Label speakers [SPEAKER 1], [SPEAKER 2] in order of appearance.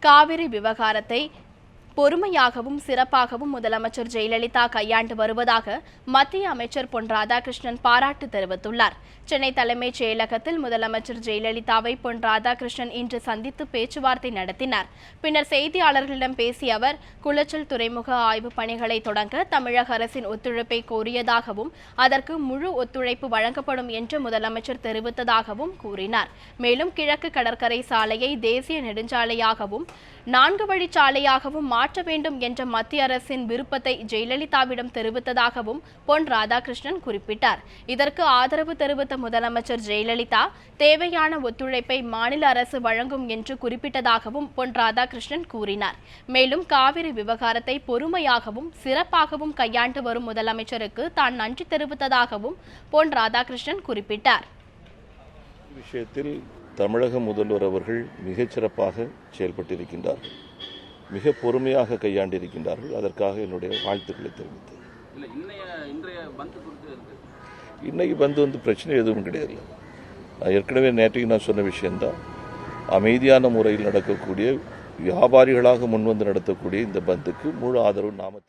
[SPEAKER 1] காவிரி விவகாரத்தை பொறுமையாகவும் சிறப்பாகவும் முதலமைச்சர் ஜெயலலிதா கையாண்டு வருவதாக மத்திய அமைச்சர் பொன் ராதாகிருஷ்ணன் பாராட்டு தெரிவித்துள்ளார். சென்னை தலைமைச் செயலகத்தில் முதலமைச்சர் ஜெயலலிதாவை பொன் ராதாகிருஷ்ணன் இன்று சந்தித்து பேச்சுவார்த்தை நடத்தினார். பின்னர் செய்தியாளர்களிடம் பேசிய அவர், குளச்சல் துறைமுக ஆய்வுப் பணிகளை தொடங்க தமிழக அரசின் ஒத்துழைப்பை கோரியதாகவும் அதற்கு முழு ஒத்துழைப்பு வழங்கப்படும் என்று முதலமைச்சர் தெரிவித்ததாகவும் கூறினார். மேலும் கிழக்கு கடற்கரை சாலையை தேசிய நெடுஞ்சாலையாகவும் 4 வழிச்சாலையாகவும் மாற்ற வேண்டும் என்ற மத்திய அரசின் விருப்பத்தை ஜெயலலிதாவிடம் தெரிவித்ததாகவும் பொன் ராதாகிருஷ்ணன் குறிப்பிட்டார். இதற்கு ஆதரவு தெரிவித்த முதலமைச்சர் ஜெயலலிதா தேவையான ஒத்துழைப்பை மாநில அரசு வழங்கும் என்று குறிப்பிட்டதாகவும் பொன் ராதாகிருஷ்ணன் கூறினார். மேலும் காவிரி விவகாரத்தை பொறுமையாகவும் சிறப்பாகவும் கையாண்டு வரும் முதலமைச்சருக்கு தான் நன்றி தெரிவித்ததாகவும் பொன் ராதாகிருஷ்ணன் குறிப்பிட்டார்.
[SPEAKER 2] விஷயத்தில் தமிழக முதல்வர் அவர்கள் மிகச்சிறப்பாக செயல்பட்டிருக்கின்றார்கள், மிக பொறுமையாக கையாண்டிருக்கின்றார்கள். அதற்காக என்னுடைய வாழ்த்துக்களை தெரிவித்தேன். இன்னைக்கு பந்து பிரச்சனை எதுவும் கிடையாது. நான் ஏற்கனவே நேற்றைக்கு நான் சொன்ன விஷயம்தான். அமைதியான முறையில் நடக்கக்கூடிய வியாபாரிகளாக முன்வந்து நடத்தக்கூடிய இந்த பந்துக்கு முழு ஆதரவு நாம